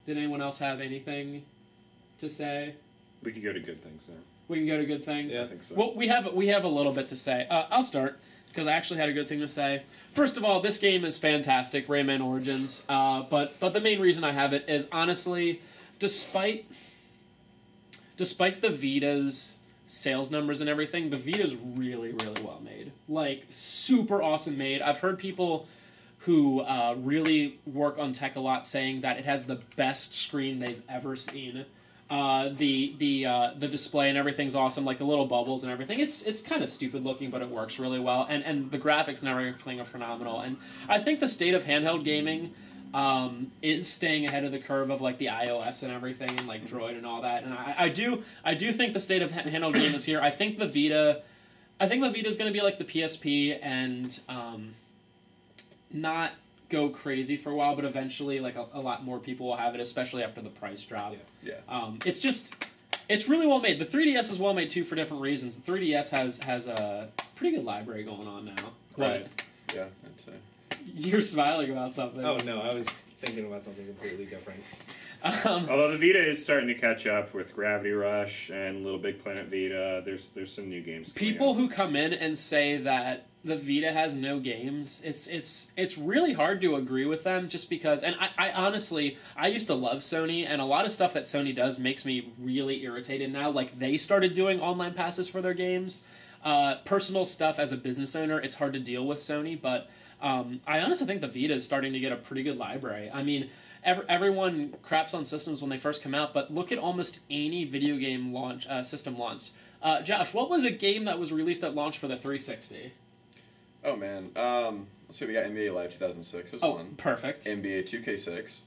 Did anyone else have anything to say? We could go to good things now. We can go to good things? Yeah, I think so. Well, we have a little bit to say. I'll start, because I actually had a good thing to say. First of all, this game is fantastic, Rayman Origins. But the main reason I have it is, honestly, despite the Vita's sales numbers and everything, the Vita's really, really well made. Like, super awesome made. I've heard people who really work on tech a lot saying that it has the best screen they've ever seen. The display and everything's awesome, like the little bubbles and everything. It's kind of stupid looking, but it works really well. And the graphics and everything are phenomenal. And I think the state of handheld gaming is staying ahead of the curve of like the iOS and everything, and like Droid and all that. And I do think the state of handheld game is here. I think the Vita is going to be like the PSP and not go crazy for a while, but eventually like a lot more people will have it, especially after the price drop. Yeah. It's really well made. The 3DS is well made too for different reasons. The 3DS has a pretty good library going on now. Right. Yeah, I'd say. You're smiling about something. Oh no, I was thinking about something completely different. Although the Vita is starting to catch up with Gravity Rush and Little Big Planet Vita, there's some new games coming People out. who come in and say that the Vita has no games, it's really hard to agree with them, just because, and I honestly, I used to love Sony, and a lot of stuff that Sony does makes me really irritated now. Like, they started doing online passes for their games. Personal stuff as a business owner, it's hard to deal with Sony, but I honestly think the Vita is starting to get a pretty good library. I mean, everyone craps on systems when they first come out, but look at almost any video game launch system launch. Josh, what was a game that was released at launch for the 360? Oh man, let's see. We got NBA Live 2006 was one. Perfect. NBA 2K6.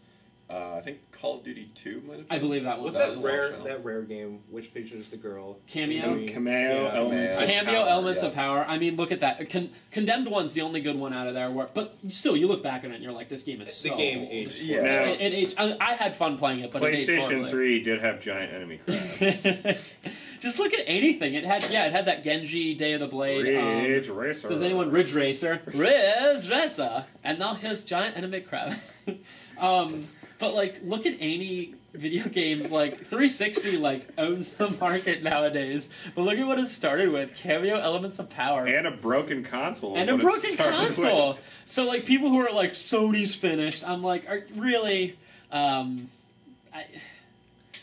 I think Call of Duty 2 might have been. I believe that What's was. that rare game? Which features the girl? Cameo? Cameo, Elements of Cameo Power, Elements of yes. Power. I mean, look at that. Condemned 1's the only good one out of there. But still, you look back on it and you're like, this game is so The game old. aged. Yeah. Now, It aged. I had fun playing it, but PlayStation it aged 3 did have giant enemy crabs. Just look at anything. It had that Genji Day of the Blade. Ridge Racer. Does anyone Ridge Racer? Ridge Racer, and now here's giant enemy crab. But like, look at any video games. Like 360, like owns the market nowadays. But look at what it started with: Cameo Elements of Power And a broken console. is and a what it broken started console. with. So like, people who are like, Sony's finished. I'm like, really?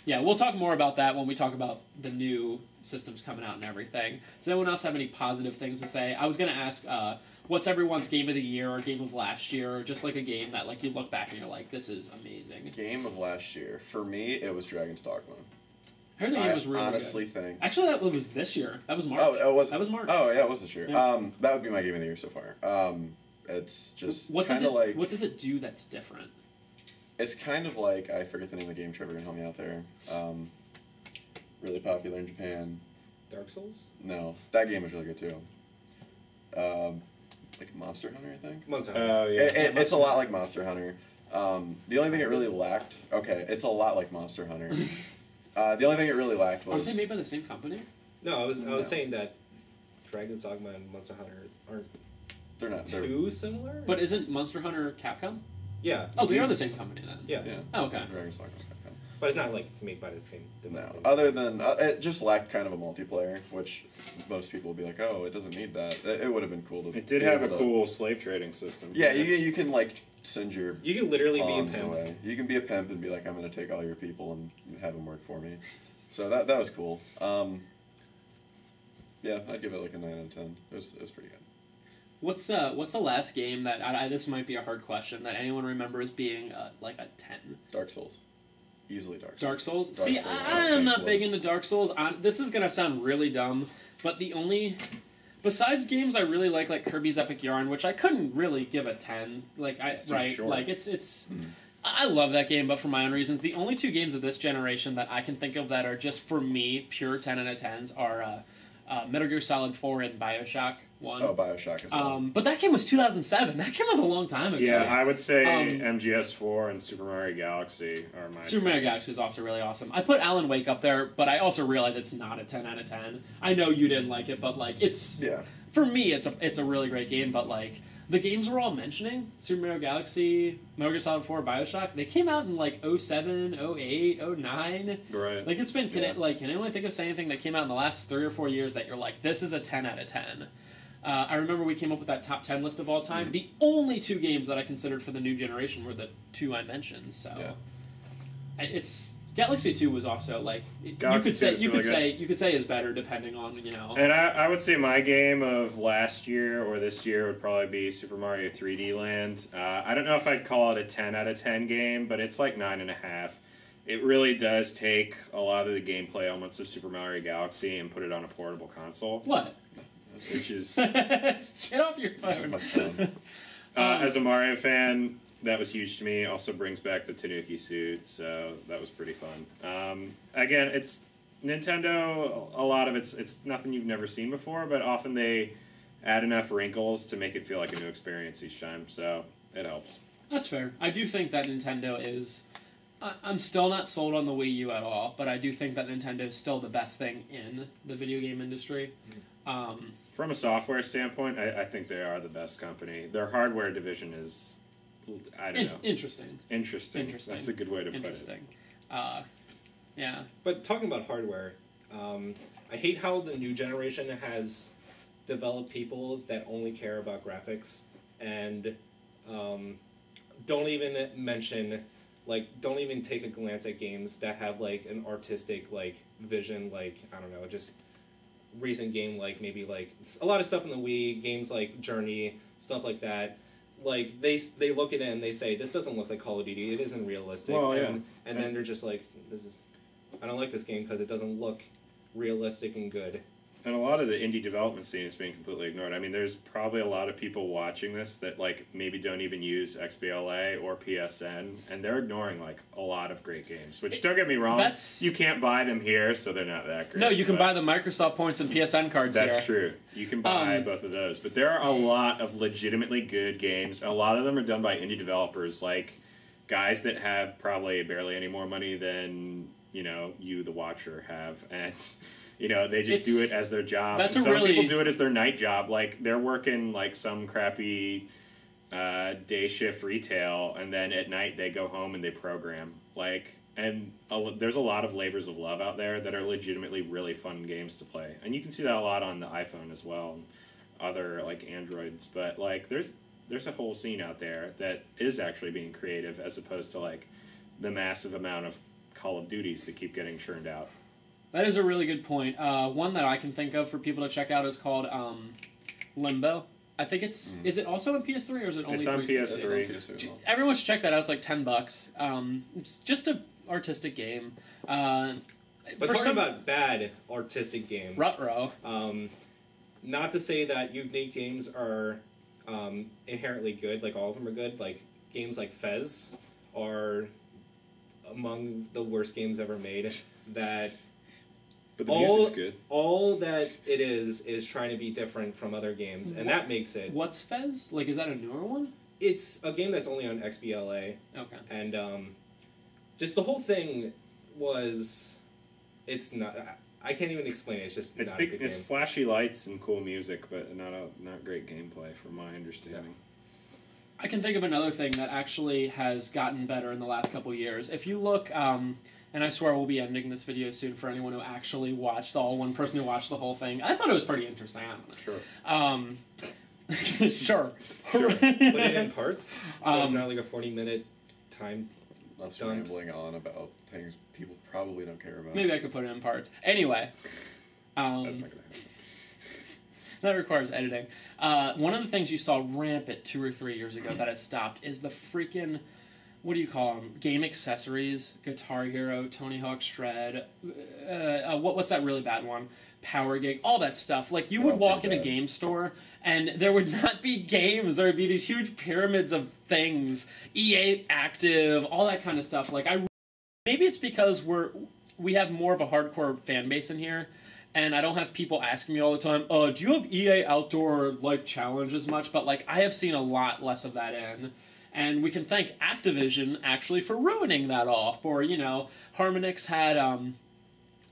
Yeah, we'll talk more about that when we talk about the new systems coming out and everything. Does anyone else have any positive things to say? I was going to ask, what's everyone's game of the year or game of last year, or just like a game that like you look back and you're like, this is amazing. Game of last year. For me, it was Dragon's Dogma. I heard the game was really honestly good. think. Actually, that was this year. That was March. Oh, it was. That was March. Oh, yeah, it was this year. Yeah. That would be my game of the year so far. It's just What does kind of like. What does it do that's different? It's kind of like, I forget the name of the game. Trevor can help me out there. Really popular in Japan. Dark Souls? No, that game was really good too. Like Monster Hunter, I think. Monster Hunter. Oh, yeah. It's a lot like Monster Hunter. The only thing it really lacked. Okay, it's a lot like Monster Hunter. The only thing it really lacked was. Aren't they made by the same company? No, I was saying that Dragon's Dogma and Monster Hunter aren't They're not. They're, too similar. But isn't Monster Hunter Capcom? yeah. Oh, they are the same company then. Yeah. yeah. Oh, okay. Dragon's Dogma's Capcom. But it's not like it's made by the same No. developer. Other than it just lacked kind of a multiplayer, which most people would be like, "Oh, it doesn't need that." It would have been cool to. It did be have a able to- cool slave trading system. Yeah, you can like send your. You can literally be a pawns pimp. away. You can be a pimp and be like, "I'm going to take all your people and have them work for me." So that was cool. Yeah, I'd give it like a 9 out of 10. It was pretty good. What's the last game that this might be a hard question that anyone remembers being like a 10? Dark Souls. Easily Dark Souls. Dark Souls? Dark See, Souls, I am not big was- into Dark Souls. This is gonna sound really dumb, but the only besides games I really like Kirby's Epic Yarn, which I couldn't really give a 10. Like It's too right, short. like it's. I love that game, but for my own reasons. The only two games of this generation that I can think of that are just for me pure 10 out of 10s are Metal Gear Solid 4 and BioShock 1. Oh, BioShock as well. But that game was 2007. That game was a long time ago. Yeah, I would say MGS4 and Super Mario Galaxy are my Super Mario 10s. Galaxy is also really awesome. I put Alan Wake up there, but I also realize it's not a 10 out of 10. I know you didn't like it, but like it's Yeah. for me it's a really great game. But like the games we're all mentioning, Super Mario Galaxy, Metal Gear Solid 4, Bioshock, they came out in like 07, 08, 09. Right. Like it's been, Yeah. like, can anyone think of anything that came out in the last 3 or 4 years that you're like, this is a 10 out of 10? I remember we came up with that top 10 list of all time. Mm-hmm. The only 2 games that I considered for the new generation were the 2 I mentioned. So it's Galaxy 2 was also like Galaxy 2 is really good. you could say is better depending on And I would say my game of last year or this year would probably be Super Mario 3D Land. I don't know if I'd call it a 10 out of 10 game, but it's like 9.5. It really does take a lot of the gameplay elements of Super Mario Galaxy and put it on a portable console. What? Which is... Get off your phone. Much fun. As a Mario fan, that was huge to me. Also brings back the Tanuki suit, so that was pretty fun. Again, it's Nintendo. A lot of it's nothing you've never seen before, but often they add enough wrinkles to make it feel like a new experience each time. So it helps. That's fair. I do think that Nintendo is... I'm still not sold on the Wii U at all, but I do think that Nintendo is still the best thing in the video game industry. From a software standpoint, I think they are the best company. Their hardware division is, I don't know. Interesting. Interesting. That's a good way to put it. Interesting. Yeah. But talking about hardware, I hate how the new generation has developed people that only care about graphics and don't even mention, like, don't even take a glance at games that have, like, an artistic, like, vision, like, I don't know, just recent game, like, maybe, like, a lot of stuff in the Wii, games like Journey, stuff like that. Like, they look at it and they say, this doesn't look like Call of Duty, it isn't realistic. Well, and then they're just like, I don't like this game because it doesn't look realistic and good. And a lot of the indie development scene is being completely ignored. I mean, there's probably a lot of people watching this that, like, maybe don't even use XBLA or PSN, and they're ignoring, like, a lot of great games. Which, don't get me wrong, you can't buy them here, so they're not that great. No, you can buy the Microsoft points and PSN cards here. That's true. You can buy both of those. But there are a lot of legitimately good games. A lot of them are done by indie developers, like guys that have probably barely any more money than, you, the watcher, have. And... they just do it as their job. That's and some really... people do it as their night job. Like, they're working, like, some crappy day shift retail, and then at night they go home and they program. Like, and there's a lot of labors of love out there that are legitimately really fun games to play. And you can see that a lot on the iPhone as well, and other, like, Androids. But, like, there's a whole scene out there that is actually being creative as opposed to, like, the massive amount of Call of Duties that keep getting churned out. That is a really good point. One that I can think of for people to check out is called Limbo. I think it's... Is it also on PS3 or is it only It's on 360? PS3. Everyone should check that out. It's like $10. It's just an artistic game. But talking about bad artistic games... Ruh-roh. Not to say that unique games are inherently good, like all of them are good. Like, games like Fez are among the worst games ever made. That... But the music's good. All that it is trying to be different from other games, and that makes it... What's Fez? Like, is that a newer one? It's a game that's only on XBLA. Okay. And just the whole thing was... It's not... I can't even explain it. It's just not a good game. It's flashy lights and cool music, but not great gameplay, from my understanding. I can think of another thing that actually has gotten better in the last couple years. If you look... and I swear we'll be ending this video soon for anyone who actually watched one person who watched the whole thing. I thought it was pretty interesting. I don't know. Sure. Sure. Put it in parts, so it's not like a 40-minute time. Us rambling on about things people probably don't care about. Maybe I could put it in parts. Anyway. That's not going to happen. That requires editing. One of the things you saw rampant 2 or 3 years ago that has stopped is the freaking... What do you call them? Game accessories, Guitar Hero, Tony Hawk's Shred, what's that really bad one? Power Gig, all that stuff. Like, you would walk in a game store, and there would not be games. There would be these huge pyramids of things. EA Active, all that kind of stuff. Like, maybe it's because we have more of a hardcore fan base in here, and I don't have people asking me all the time, do you have EA Outdoor Life Challenge as much? But, like, I have seen a lot less of that in. And we can thank Activision, actually, for ruining that off. Or, Harmonix had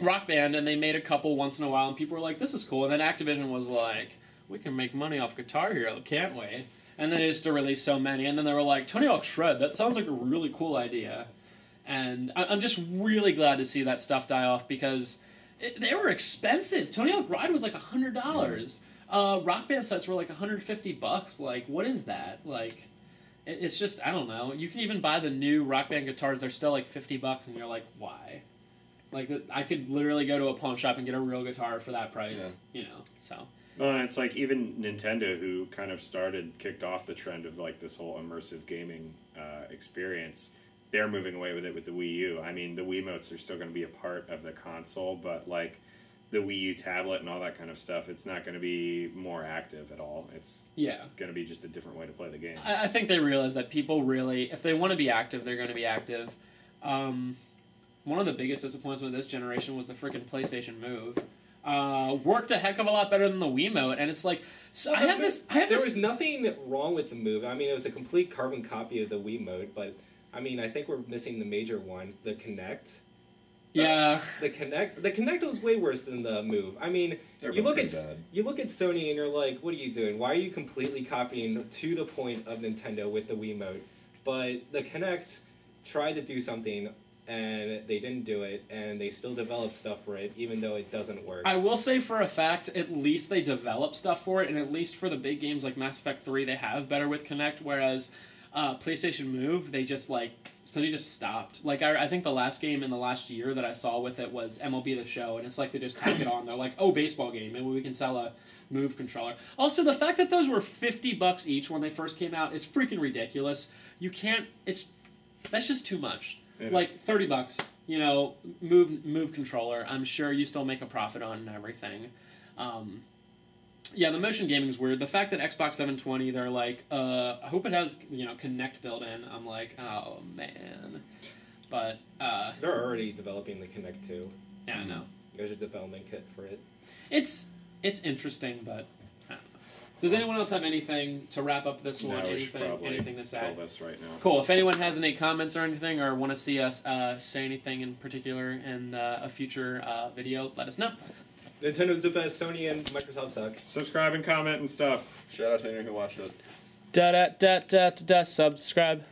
Rock Band, and they made a couple once in a while, and people were like, this is cool. And then Activision was like, we can make money off Guitar Hero, can't we? And then they used to release so many, and then they were like, Tony Hawk Shred, that sounds like a really cool idea. And I'm just really glad to see that stuff die off, because they were expensive. Tony Hawk Ride was like $100. Rock Band sets were like $150. Like, what is that? Like, it's just, I don't know. You can even buy the new Rock Band guitars. They're still like $50, and you're like, why? Like, I could literally go to a pawn shop and get a real guitar for that price, you know, so. Well, and it's like even Nintendo, who kind of kicked off the trend of like this whole immersive gaming experience, they're moving away with it with the Wii U. I mean, the Wiimotes are still going to be a part of the console, but like the Wii U tablet and all that kind of stuff, it's not going to be more active at all. It's going to be just a different way to play the game. I think they realize that people really, if they want to be active, they're going to be active. One of the biggest disappointments with this generation was the freaking PlayStation Move. Worked a heck of a lot better than the Wiimote, and it's like, so there was nothing wrong with the Move. I mean, it was a complete carbon copy of the Wiimote, but I mean, I think we're missing the major one, the Kinect. Yeah, the Kinect was way worse than the Move. I mean, you look at Sony and you're like, what are you doing? Why are you completely copying to the point of Nintendo with the Wiimote? But the Kinect tried to do something, and they didn't do it, and they still develop stuff for it, even though it doesn't work. I will say for a fact, at least they develop stuff for it, and at least for the big games like Mass Effect 3, they have better with Kinect, whereas PlayStation Move, Sony just stopped. Like, I think the last game in the last year that I saw with it was MLB The Show, and it's like they just tack it on. They're like, oh, baseball game, maybe we can sell a Move controller. Also, the fact that those were $50 each when they first came out is freaking ridiculous. You can't, that's just too much. Like $30, you know, move controller. I'm sure you still make a profit on and everything. Yeah, the motion gaming is weird. The fact that Xbox 720, they're like, I hope it has, you know, Kinect built in. I'm like, oh man. But they're already developing the Kinect too. Yeah, I know. There's a development kit for it. It's interesting, but I don't know. Does anyone else have anything to wrap up this one? Anything to say? Tell this right now. Cool. If anyone has any comments or anything, or want to see us say anything in particular in a future video, let us know. Nintendo's the best. Sony and Microsoft suck. Subscribe and comment and stuff. Shout out to anyone who watched it. Subscribe.